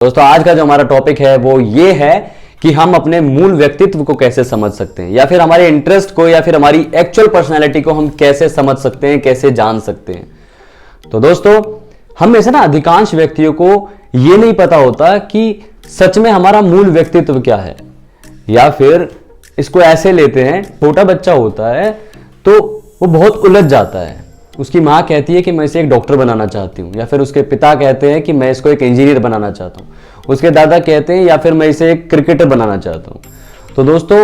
दोस्तों आज का जो हमारा टॉपिक है वो ये है कि हम अपने मूल व्यक्तित्व को कैसे समझ सकते हैं, या फिर हमारे इंटरेस्ट को, या फिर हमारी एक्चुअल पर्सनैलिटी को हम कैसे समझ सकते हैं, कैसे जान सकते हैं। तो दोस्तों हम में से ना अधिकांश व्यक्तियों को ये नहीं पता होता कि सच में हमारा मूल व्यक्तित्व क्या है, या फिर इसको ऐसे लेते हैं, छोटा बच्चा होता है तो वो बहुत उलझ जाता है। उसकी माँ कहती है कि मैं इसे एक डॉक्टर बनाना चाहती हूँ, या फिर उसके पिता कहते हैं कि मैं इसको एक इंजीनियर बनाना चाहता हूँ, उसके दादा कहते हैं या फिर मैं इसे एक क्रिकेटर बनाना चाहता हूँ। तो दोस्तों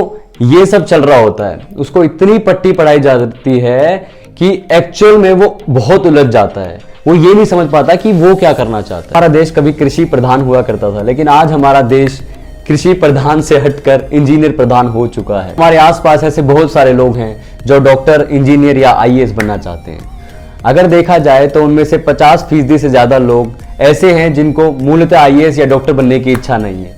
ये सब चल रहा होता है, उसको इतनी पट्टी पढ़ाई जाती है कि एक्चुअल में वो बहुत उलझ जाता है, वो ये नहीं समझ पाता कि वो क्या करना चाहता है। हमारा देश कभी कृषि प्रधान हुआ करता था, लेकिन आज हमारा देश कृषि प्रधान से हटकर इंजीनियर प्रधान हो चुका है। हमारे आसपास ऐसे बहुत सारे लोग हैं जो डॉक्टर, इंजीनियर या आईएएस बनना चाहते हैं। अगर देखा जाए तो उनमें से 50% से ज्यादा लोग ऐसे हैं जिनको मूलतः आईएएस या डॉक्टर बनने की इच्छा नहीं है,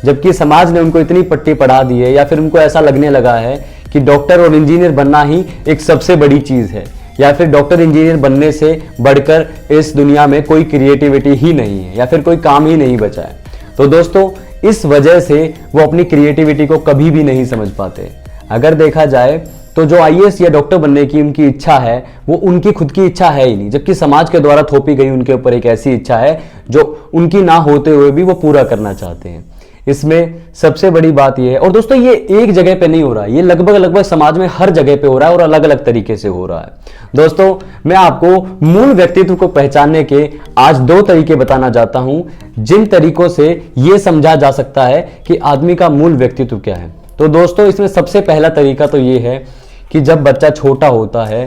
जबकि समाज ने उनको इतनी पट्टी पढ़ा दी है, या फिर उनको ऐसा लगने लगा है कि डॉक्टर और इंजीनियर बनना ही एक सबसे बड़ी चीज है, या फिर डॉक्टर इंजीनियर बनने से बढ़कर इस दुनिया में कोई क्रिएटिविटी ही नहीं है, या फिर कोई काम ही नहीं बचा है। तो दोस्तों इस वजह से वो अपनी क्रिएटिविटी को कभी भी नहीं समझ पाते। अगर देखा जाए तो जो आईएएस या डॉक्टर बनने की उनकी इच्छा है वो उनकी खुद की इच्छा है ही नहीं, जबकि समाज के द्वारा थोपी गई उनके ऊपर एक ऐसी इच्छा है जो उनकी ना होते हुए भी वो पूरा करना चाहते हैं। इसमें सबसे बड़ी बात यह है, और दोस्तों ये एक जगह पे नहीं हो रहा है, ये लगभग समाज में हर जगह पे हो रहा है और अलग अलग तरीके से हो रहा है। दोस्तों मैं आपको मूल व्यक्तित्व को पहचानने के आज 2 तरीके बताना चाहता हूं, जिन तरीकों से यह समझा जा सकता है कि आदमी का मूल व्यक्तित्व क्या है। तो दोस्तों इसमें सबसे पहला तरीका तो ये है कि जब बच्चा छोटा होता है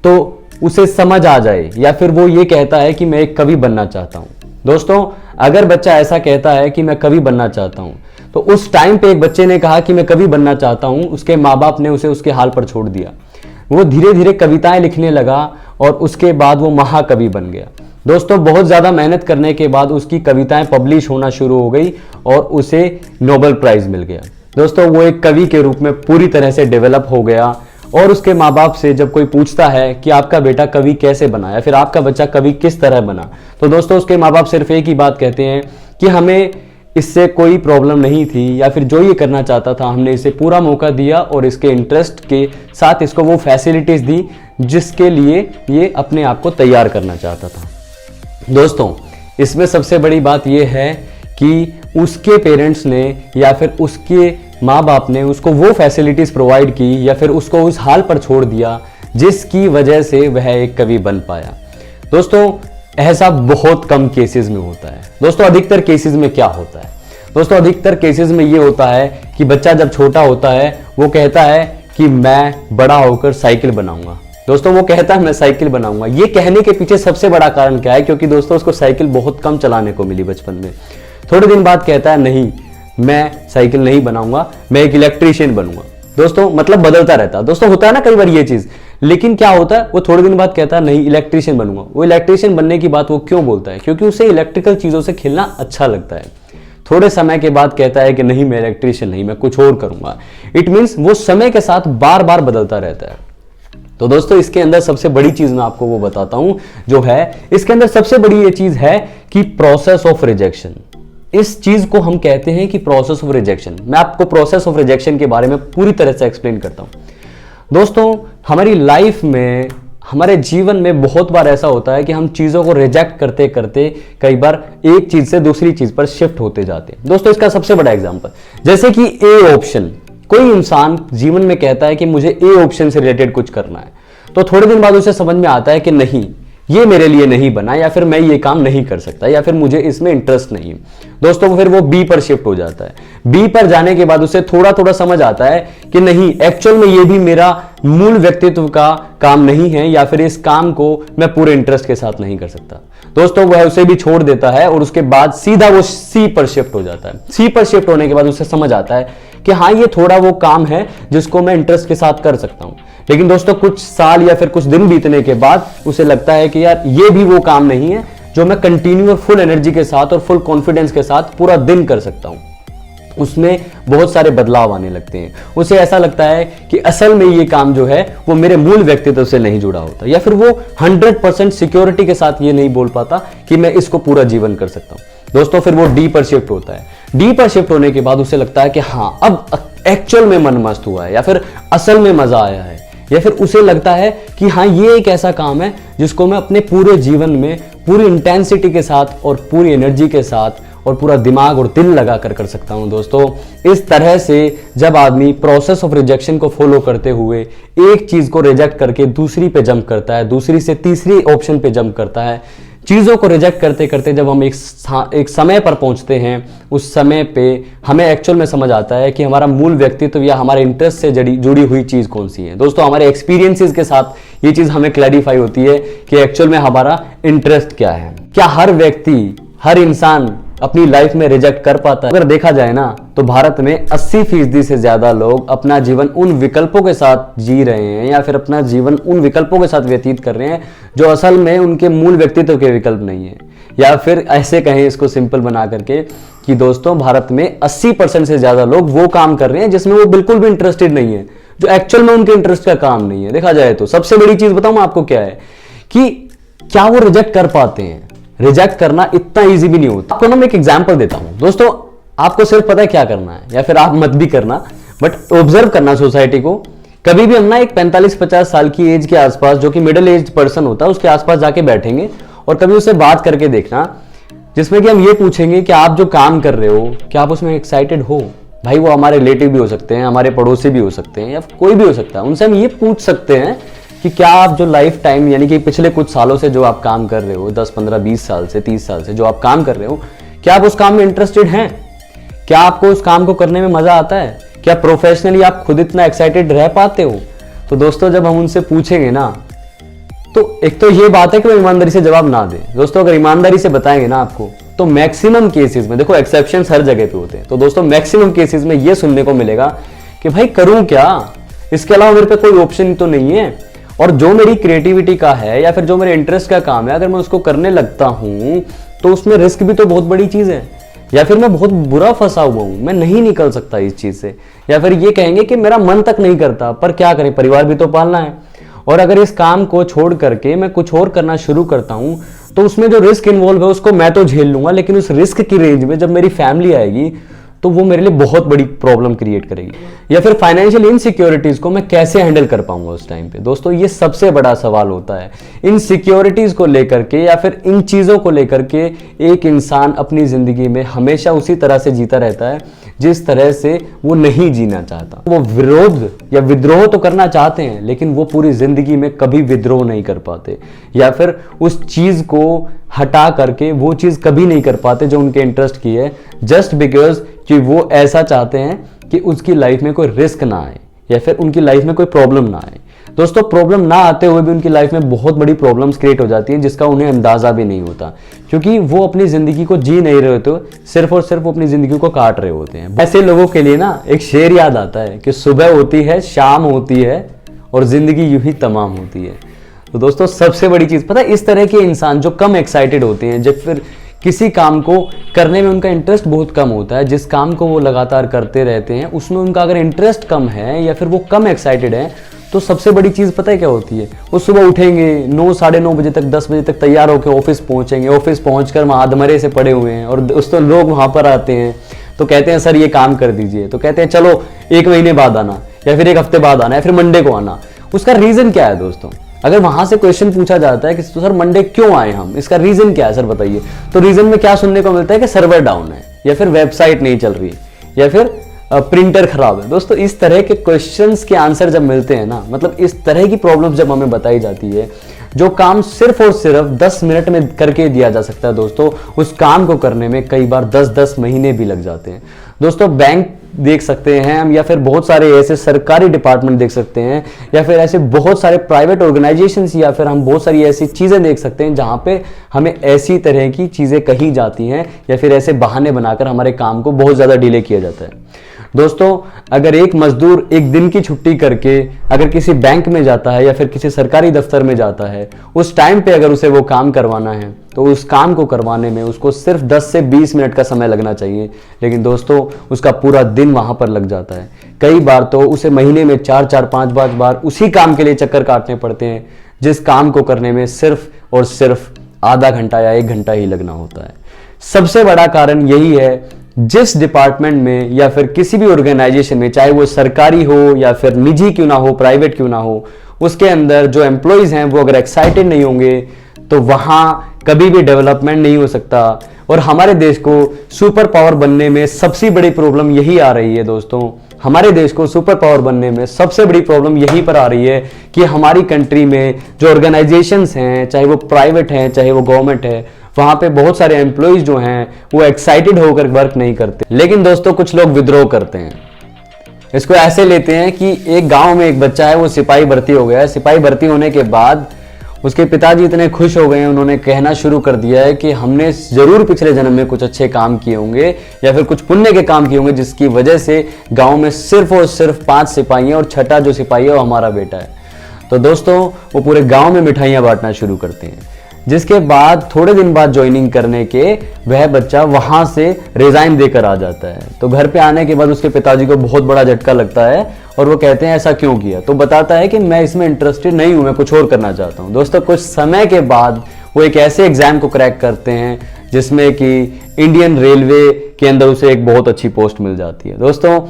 तो उसे समझ आ जाए, या फिर वो ये कहता है कि मैं एक कवि बनना चाहता हूं। दोस्तों अगर बच्चा ऐसा कहता है कि मैं कवि बनना चाहता हूं, तो उस टाइम पे एक बच्चे ने कहा कि मैं कवि बनना चाहता हूं, उसके माँ बाप ने उसे उसके हाल पर छोड़ दिया। वो धीरे धीरे कविताएं लिखने लगा और उसके बाद वो महाकवि बन गया। दोस्तों बहुत ज्यादा मेहनत करने के बाद उसकी कविताएं पब्लिश होना शुरू हो गई और उसे नोबेल प्राइज मिल गया। दोस्तों वो एक कवि के रूप में पूरी तरह से डेवलप हो गया, और उसके माँ बाप से जब कोई पूछता है कि आपका बेटा कवि कैसे बना, या फिर आपका बच्चा कवि किस तरह बना, तो दोस्तों उसके माँ बाप सिर्फ एक ही बात कहते हैं कि हमें इससे कोई प्रॉब्लम नहीं थी, या फिर जो ये करना चाहता था हमने इसे पूरा मौका दिया और इसके इंटरेस्ट के साथ इसको वो फैसिलिटीज दी जिसके लिए ये अपने आप को तैयार करना चाहता था। दोस्तों इसमें सबसे बड़ी बात यह है कि उसके पेरेंट्स ने या फिर उसके माँ बाप ने उसको वो फैसिलिटीज प्रोवाइड की, या फिर उसको उस हाल पर छोड़ दिया जिसकी वजह से वह एक कवि बन पाया। दोस्तों ऐसा बहुत कम केसेस में होता है। दोस्तों अधिकतर केसेस में क्या होता है? दोस्तों अधिकतर केसेस में ये होता है कि बच्चा जब छोटा होता है वो कहता है कि मैं बड़ा होकर साइकिल बनाऊंगा। दोस्तों वो कहता है मैं साइकिल बनाऊंगा। ये कहने के पीछे सबसे बड़ा कारण क्या है? क्योंकि दोस्तों उसको साइकिल बहुत कम चलाने को मिली बचपन में। थोड़े दिन बाद कहता है नहीं मैं साइकिल नहीं बनाऊंगा, मैं एक इलेक्ट्रीशियन बनूंगा। दोस्तों मतलब बदलता रहता है। दोस्तों होता है ना कई बार ये चीज, लेकिन क्या होता है वो थोड़े दिन बाद कहता है नहीं इलेक्ट्रीशियन बनूंगा। वो इलेक्ट्रीशियन बनने की बात वो क्यों बोलता है? क्योंकि उसे इलेक्ट्रिकल चीजों से खेलना अच्छा लगता है। थोड़े समय के बाद कहता है कि नहीं मैं इलेक्ट्रीशियन नहीं, मैं कुछ और करूंगा। इट मीन्स वो समय के साथ बार बार बदलता रहता है। तो दोस्तों इसके अंदर सबसे बड़ी चीज मैं आपको वो बताता हूं जो है, इसके अंदर सबसे बड़ी ये चीज है कि प्रोसेस ऑफ रिजेक्शन। इस चीज को हम कहते हैं कि प्रोसेस ऑफ रिजेक्शन। मैं आपको प्रोसेस ऑफ रिजेक्शन के बारे में पूरी तरह से एक्सप्लेन करता हूं। दोस्तों हमारी लाइफ में, हमारे जीवन में बहुत बार ऐसा होता है कि हम चीजों को रिजेक्ट करते करते कई बार एक चीज से दूसरी चीज पर शिफ्ट होते जाते हैं। दोस्तों इसका सबसे बड़ा एग्जांपल जैसे कि ए ऑप्शन। कोई इंसान जीवन में कहता है कि मुझे ए ऑप्शन से रिलेटेड कुछ करना है, तो थोड़े दिन बाद उसे समझ में आता है कि नहीं ये मेरे लिए नहीं बना, या फिर मैं ये काम नहीं कर सकता, या फिर मुझे इसमें इंटरेस्ट नहीं। दोस्तों फिर वो बी पर शिफ्ट हो जाता है। बी पर जाने के बाद उसे थोड़ा थोड़ा समझ आता है कि नहीं एक्चुअल में ये भी मेरा मूल व्यक्तित्व का काम नहीं है, या फिर इस काम को मैं पूरे इंटरेस्ट के साथ नहीं कर सकता। दोस्तों वह उसे भी छोड़ देता है और उसके बाद सीधा वो सी पर शिफ्ट हो जाता है। सी पर शिफ्ट होने के बाद उसे समझ आता है कि हाँ ये थोड़ा वो काम है जिसको मैं इंटरेस्ट के साथ कर सकता हूं। लेकिन दोस्तों कुछ साल या फिर कुछ दिन बीतने के बाद उसे लगता है कि यार ये भी वो काम नहीं है जो मैं कंटिन्यू और फुल एनर्जी के साथ और फुल कॉन्फिडेंस के साथ पूरा दिन कर सकता हूं। उसमें बहुत सारे बदलाव आने लगते हैं। उसे ऐसा लगता है कि असल में ये काम जो है वो मेरे मूल व्यक्तित्व से नहीं जुड़ा होता, या फिर वो 100% सिक्योरिटी के साथ ये नहीं बोल पाता कि मैं इसको पूरा जीवन कर सकता हूं। दोस्तों फिर वो डी पर शिफ्ट होता है। डी पर शिफ्ट होने के बाद उसे लगता है कि हाँ अब एक्चुअल में मन मस्त हुआ है, या फिर असल में मजा आया है, या फिर उसे लगता है कि हाँ ये एक ऐसा काम है जिसको मैं अपने पूरे जीवन में पूरी इंटेंसिटी के साथ और पूरी एनर्जी के साथ और पूरा दिमाग और दिल लगा कर सकता हूं। दोस्तों इस तरह से जब आदमी प्रोसेस ऑफ रिजेक्शन को फॉलो करते हुए एक चीज को रिजेक्ट करके दूसरी पे जंप करता है, दूसरी से तीसरी ऑप्शन पे जंप करता है, चीजों को रिजेक्ट करते करते जब हम एक समय पर पहुंचते हैं, उस समय पे हमें एक्चुअल में समझ आता है कि हमारा मूल व्यक्तित्व या हमारे इंटरेस्ट से जुड़ी हुई चीज कौन सी है। दोस्तों हमारे एक्सपीरियंसेस के साथ ये चीज हमें क्लैरिफाई होती है कि एक्चुअल में हमारा इंटरेस्ट क्या है। क्या हर व्यक्ति, हर इंसान अपनी लाइफ में रिजेक्ट कर पाता है? अगर देखा जाए ना तो भारत में 80% से ज्यादा लोग अपना जीवन उन विकल्पों के साथ जी रहे हैं, या फिर अपना जीवन उन विकल्पों के साथ व्यतीत कर रहे हैं जो असल में उनके मूल व्यक्तित्व के विकल्प नहीं है। या फिर ऐसे कहें इसको सिंपल बना करके कि दोस्तों भारत में 80% से ज्यादा लोग वो काम कर रहे हैं जिसमें वो बिल्कुल भी इंटरेस्टेड नहीं है, जो एक्चुअल में उनके इंटरेस्ट का काम नहीं है। देखा जाए तो सबसे बड़ी चीज बताऊं आपको क्या है कि क्या वो रिजेक्ट कर पाते हैं। रिजेक्ट करना इतना इजी भी नहीं होता। आपको ना मैं एक एग्जांपल देता हूं। दोस्तों आपको सिर्फ पता है क्या करना है, या फिर आप मत भी करना, बट ऑब्जर्व करना सोसाइटी को। कभी भी हम ना एक 45-50 साल की एज के आसपास, जो कि मिडिल एज पर्सन होता है, उसके आसपास जाके बैठेंगे और कभी उससे बात करके देखना, जिसमें कि हम ये पूछेंगे कि आप जो काम कर रहे हो क्या आप उसमें एक्साइटेड हो। भाई वो हमारे रिलेटिव भी हो सकते हैं, हमारे पड़ोसी भी हो सकते हैं, या कोई भी हो सकता है। उनसे हम ये पूछ सकते हैं कि क्या आप जो लाइफ टाइम यानी कि पिछले कुछ सालों से जो आप काम कर रहे हो, 10, 15, 20 साल से, 30 साल से जो आप काम कर रहे हो, क्या आप उस काम में इंटरेस्टेड हैं? क्या आपको उस काम को करने में मजा आता है? क्या प्रोफेशनली आप खुद इतना एक्साइटेड रह पाते हो? तो दोस्तों जब हम उनसे पूछेंगे ना, तो एक तो ये बात है कि वो ईमानदारी से जवाब ना दे। दोस्तों अगर ईमानदारी से बताएंगे ना आपको, तो मैक्सिमम केसेस में, देखो एक्सेप्शंस हर जगह पे होते हैं, तो दोस्तों मैक्सिमम केसेस में ये सुनने को मिलेगा कि भाई करूं क्या, इसके अलावा मेरे पे कोई ऑप्शन तो नहीं है, और जो मेरी क्रिएटिविटी का है या फिर जो मेरे इंटरेस्ट का काम है, अगर मैं उसको करने लगता हूं तो उसमें रिस्क भी तो बहुत बड़ी चीज है, या फिर मैं बहुत बुरा फंसा हुआ हूं, मैं नहीं निकल सकता इस चीज से। या फिर ये कहेंगे कि मेरा मन तक नहीं करता, पर क्या करें, परिवार भी तो पालना है। और अगर इस काम को छोड़ करके मैं कुछ और करना शुरू करता हूं तो उसमें जो रिस्क इन्वॉल्व है उसको मैं तो झेल लूंगा, लेकिन उस रिस्क की रेंज में जब मेरी फैमिली आएगी तो वो मेरे लिए बहुत बड़ी प्रॉब्लम क्रिएट करेगी। या फिर फाइनेंशियल इनसिक्योरिटीज को मैं कैसे हैंडल कर पाऊंगा उस टाइम पे। दोस्तों ये सबसे बड़ा सवाल होता है। इन सिक्योरिटीज को लेकर के या फिर इन चीजों को लेकर के एक इंसान अपनी जिंदगी में हमेशा उसी तरह से जीता रहता है जिस तरह से वो नहीं जीना चाहता। वो विरोध या विद्रोह तो करना चाहते हैं, लेकिन वो पूरी जिंदगी में कभी विद्रोह नहीं कर पाते, या फिर उस चीज को हटा करके वो चीज कभी नहीं कर पाते जो उनके इंटरेस्ट की है, जस्ट बिकॉज कि वो ऐसा चाहते हैं कि उसकी लाइफ में कोई रिस्क ना आए या फिर उनकी लाइफ में कोई प्रॉब्लम ना आए। दोस्तों प्रॉब्लम ना आते हुए भी उनकी लाइफ में बहुत बड़ी प्रॉब्लम्स क्रिएट हो जाती हैं जिसका उन्हें अंदाजा भी नहीं होता, क्योंकि वो अपनी जिंदगी को जी नहीं रहे होते, सिर्फ और सिर्फ अपनी जिंदगी को काट रहे होते हैं। ऐसे लोगों के लिए ना एक शेर याद आता है कि सुबह होती है, शाम होती है और जिंदगी यूं ही तमाम होती है। तो दोस्तों सबसे बड़ी चीज पता है, इस तरह के इंसान जो कम एक्साइटेड होते हैं, जब फिर किसी काम को करने में उनका इंटरेस्ट बहुत कम होता है, जिस काम को वो लगातार करते रहते हैं उसमें उनका अगर इंटरेस्ट कम है या फिर वो कम एक्साइटेड है, तो सबसे बड़ी चीज़ पता है क्या होती है, वो सुबह उठेंगे 9, साढ़े 9 बजे तक, 10 बजे तक तैयार होकर ऑफिस पहुंचेंगे। ऑफिस पहुंचकर वहाँ आधमरे से पड़े हुए हैं और दोस्तों लोग वहाँ पर आते हैं तो कहते हैं सर ये काम कर दीजिए, तो कहते हैं चलो 1 महीने बाद आना या फिर 1 हफ्ते बाद आना या फिर मंडे को आना। उसका रीज़न क्या है दोस्तों? अगर वहां से क्वेश्चन पूछा जाता है कि तो सर मंडे क्यों आए हम, इसका रीजन क्या है सर बताइए, तो रीजन में क्या सुनने को मिलता है कि सर्वर डाउन है या फिर वेबसाइट नहीं चल रही या फिर प्रिंटर खराब है। दोस्तों इस तरह के क्वेश्चंस के आंसर जब मिलते हैं ना, मतलब इस तरह की प्रॉब्लम्स जब हमें बताई जाती है, जो काम सिर्फ और सिर्फ 10 मिनट में करके दिया जा सकता है दोस्तों, उस काम को करने में कई बार 10-10 महीने भी लग जाते हैं। दोस्तों बैंक देख सकते हैं हम, या फिर बहुत सारे ऐसे सरकारी डिपार्टमेंट देख सकते हैं, या फिर ऐसे बहुत सारे प्राइवेट ऑर्गेनाइजेशंस, या फिर हम बहुत सारी ऐसी चीज़ें देख सकते हैं जहां पे हमें ऐसी तरह की चीज़ें कही जाती हैं या फिर ऐसे बहाने बनाकर हमारे काम को बहुत ज़्यादा डिले किया जाता है। दोस्तों अगर एक मजदूर 1 दिन की छुट्टी करके अगर किसी बैंक में जाता है या फिर किसी सरकारी दफ्तर में जाता है, उस टाइम पे अगर उसे वो काम करवाना है तो उस काम को करवाने में उसको सिर्फ 10 से 20 मिनट का समय लगना चाहिए, लेकिन दोस्तों उसका पूरा दिन वहां पर लग जाता है। कई बार तो उसे महीने में 4-4, 5-5 बार उसी काम के लिए चक्कर काटने पड़ते हैं जिस काम को करने में सिर्फ और सिर्फ आधा घंटा या 1 घंटा ही लगना होता है। सबसे बड़ा कारण यही है, जिस डिपार्टमेंट में या फिर किसी भी ऑर्गेनाइजेशन में, चाहे वो सरकारी हो या फिर निजी क्यों ना हो, प्राइवेट क्यों ना हो, उसके अंदर जो एम्प्लॉयज हैं वो अगर एक्साइटेड नहीं होंगे तो वहां कभी भी डेवलपमेंट नहीं हो सकता। और हमारे देश को सुपर पावर बनने में सबसे बड़ी प्रॉब्लम यही आ रही है दोस्तों, हमारे देश को सुपर पावर बनने में सबसे बड़ी प्रॉब्लम यहीं पर आ रही है कि हमारी कंट्री में जो ऑर्गेनाइजेशंस हैं, चाहे वो प्राइवेट हैं चाहे वो गवर्नमेंट है, वहां पे बहुत सारे एम्प्लॉयज जो हैं वो एक्साइटेड होकर वर्क नहीं करते। लेकिन दोस्तों कुछ लोग विद्रोह करते हैं। इसको ऐसे लेते हैं कि एक गांव में एक बच्चा है, वो सिपाही भर्ती हो गया है। सिपाही भर्ती होने के बाद उसके पिताजी इतने खुश हो गए हैं, उन्होंने कहना शुरू कर दिया है कि हमने जरूर पिछले जन्म में कुछ अच्छे काम किए होंगे या फिर कुछ पुण्य के काम किए होंगे, जिसकी वजह से गांव में सिर्फ और सिर्फ 5 सिपाही हैं और छठा जो सिपाही है वो हमारा बेटा है। तो दोस्तों वो पूरे गांव में मिठाइयां बांटना शुरू करते हैं, जिसके बाद थोड़े दिन बाद ज्वाइनिंग करने के वह बच्चा वहां से रिजाइन देकर आ जाता है। तो घर पे आने के बाद उसके पिताजी को बहुत बड़ा झटका लगता है और वो कहते हैं ऐसा क्यों किया। तो बताता है कि मैं इसमें इंटरेस्टेड नहीं हूं, मैं कुछ और करना चाहता हूं। दोस्तों कुछ समय के बाद वो एक ऐसे एग्जाम को क्रैक करते हैं जिसमें कि इंडियन रेलवे के अंदर उसे एक बहुत अच्छी पोस्ट मिल जाती है। दोस्तों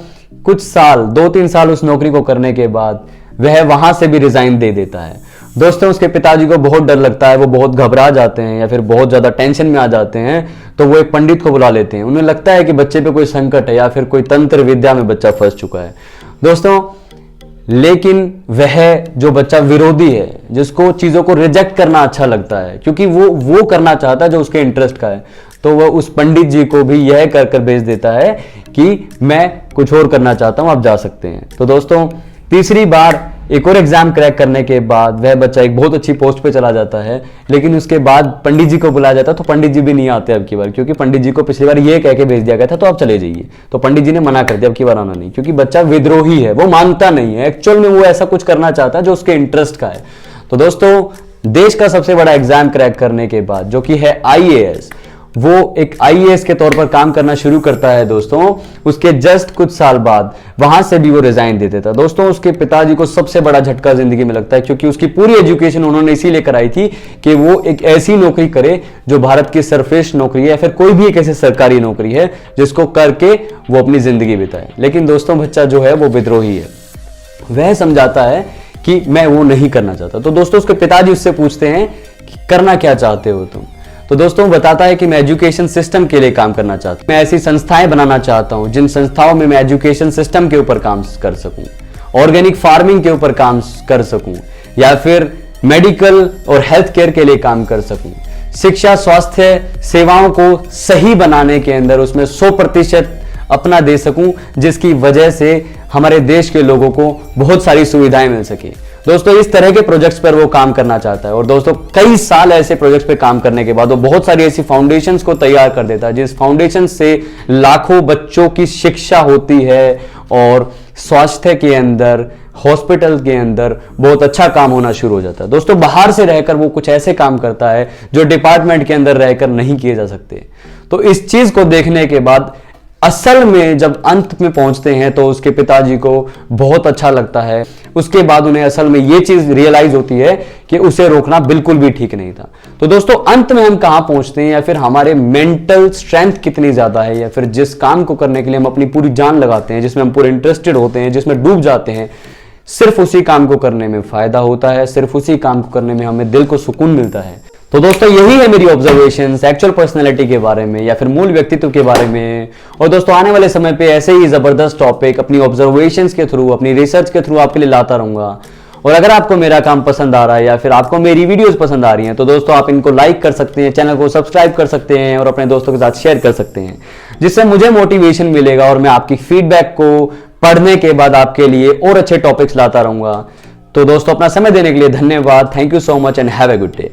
कुछ साल, 2-3 साल उस नौकरी को करने के बाद वह वहां से भी रिजाइन दे देता है। दोस्तों उसके पिताजी को बहुत डर लगता है, वो बहुत घबरा जाते हैं या फिर बहुत ज्यादा टेंशन में आ जाते हैं। तो वो एक पंडित को बुला लेते हैं। उन्हें लगता है कि बच्चे पे कोई संकट है या फिर कोई तंत्र विद्या में बच्चा फंस चुका है दोस्तों। लेकिन वह जो बच्चा विरोधी है, जिसको चीजों को रिजेक्ट करना अच्छा लगता है, क्योंकि वो करना चाहता है जो उसके इंटरेस्ट का है, तो वह उस पंडित जी को भी यह कर कर भेज देता है कि मैं कुछ और करना चाहता हूं, आप जा सकते हैं। तो दोस्तों तीसरी बार एक और एग्जाम क्रैक करने के बाद वह बच्चा एक बहुत अच्छी पोस्ट पे चला जाता है। लेकिन उसके बाद पंडित जी को बुलाया जाता है, तो पंडित जी भी नहीं आते अब की बार, क्योंकि पंडित जी को पिछली बार ये कह के भेज दिया गया था तो आप चले जाइए। तो पंडित जी ने मना कर दिया अब की बार आना नहीं, क्योंकि बच्चा विद्रोही है, वो मानता नहीं है, एक्चुअल में वो ऐसा कुछ करना चाहता है जो उसके इंटरेस्ट का है। तो दोस्तों देश का सबसे बड़ा एग्जाम क्रैक करने के बाद, जो कि है IAS, वो एक IAS के तौर पर काम करना शुरू करता है दोस्तों। उसके जस्ट कुछ साल बाद वहां से भी वो रिजाइन दे देता है। दोस्तों उसके पिताजी को सबसे बड़ा झटका जिंदगी में लगता है, क्योंकि उसकी पूरी एजुकेशन उन्होंने इसीलिए कराई थी कि वो एक ऐसी नौकरी करे जो भारत की सर्वश्रेष्ठ नौकरी है या फिर कोई भी एक ऐसी सरकारी नौकरी है जिसको करके वो अपनी जिंदगी बिताए। लेकिन दोस्तों बच्चा जो है वो विद्रोही है, वह समझाता है कि मैं वो नहीं करना चाहता। तो दोस्तों उसके पिताजी उससे पूछते हैं कि करना क्या चाहते हो तुम। तो दोस्तों बताता है कि मैं एजुकेशन सिस्टम के लिए काम करना चाहता हूं, मैं ऐसी संस्थाएं बनाना चाहता हूं जिन संस्थाओं में मैं एजुकेशन सिस्टम के ऊपर काम कर सकूं, ऑर्गेनिक फार्मिंग के ऊपर काम कर सकूं, या फिर मेडिकल और हेल्थ केयर के लिए काम कर सकूं, शिक्षा स्वास्थ्य सेवाओं को सही बनाने के अंदर उसमें 100% अपना दे सकूं, जिसकी वजह से हमारे देश के लोगों को बहुत सारी सुविधाएं मिल सके। दोस्तों इस तरह के प्रोजेक्ट्स पर वो काम करना चाहता है। और दोस्तों कई साल ऐसे प्रोजेक्ट्स पे काम करने के बाद वो बहुत सारी ऐसी फाउंडेशंस को तैयार कर देता है, जिस फाउंडेशन से लाखों बच्चों की शिक्षा होती है और स्वास्थ्य के अंदर, हॉस्पिटल के अंदर बहुत अच्छा काम होना शुरू हो जाता है। दोस्तों बाहर से रहकर वो कुछ ऐसे काम करता है जो डिपार्टमेंट के अंदर रहकर नहीं किए जा सकते। तो इस चीज को देखने के बाद असल में जब अंत में पहुंचते हैं तो उसके पिताजी को बहुत अच्छा लगता है। उसके बाद उन्हें असल में यह चीज रियलाइज होती है कि उसे रोकना बिल्कुल भी ठीक नहीं था। तो दोस्तों अंत में हम कहां पहुंचते हैं, या फिर हमारे मेंटल स्ट्रेंथ कितनी ज्यादा है, या फिर जिस काम को करने के लिए हम अपनी पूरी जान लगाते हैं, जिसमें हम पूरे इंटरेस्टेड होते हैं, जिसमें डूब जाते हैं, सिर्फ उसी काम को करने में फायदा होता है, सिर्फ उसी काम को करने में हमें दिल को सुकून मिलता है। तो दोस्तों यही है मेरी ऑब्जर्वेशंस एक्चुअल पर्सनैलिटी के बारे में या फिर मूल व्यक्तित्व के बारे में। और दोस्तों आने वाले समय पे ऐसे ही जबरदस्त टॉपिक अपनी ऑब्जर्वेशंस के थ्रू, अपनी रिसर्च के थ्रू आपके लिए लाता रहूंगा। और अगर आपको मेरा काम पसंद आ रहा है या फिर आपको मेरी वीडियोस पसंद आ रही हैं, तो दोस्तों आप इनको लाइक कर सकते हैं, चैनल को सब्सक्राइब कर सकते हैं और अपने दोस्तों के साथ शेयर कर सकते हैं, जिससे मुझे मोटिवेशन मिलेगा और मैं आपकी फीडबैक को पढ़ने के बाद आपके लिए और अच्छे टॉपिक्स लाता रहूंगा। तो दोस्तों अपना समय देने के लिए धन्यवाद। Thank you so much and have a good day.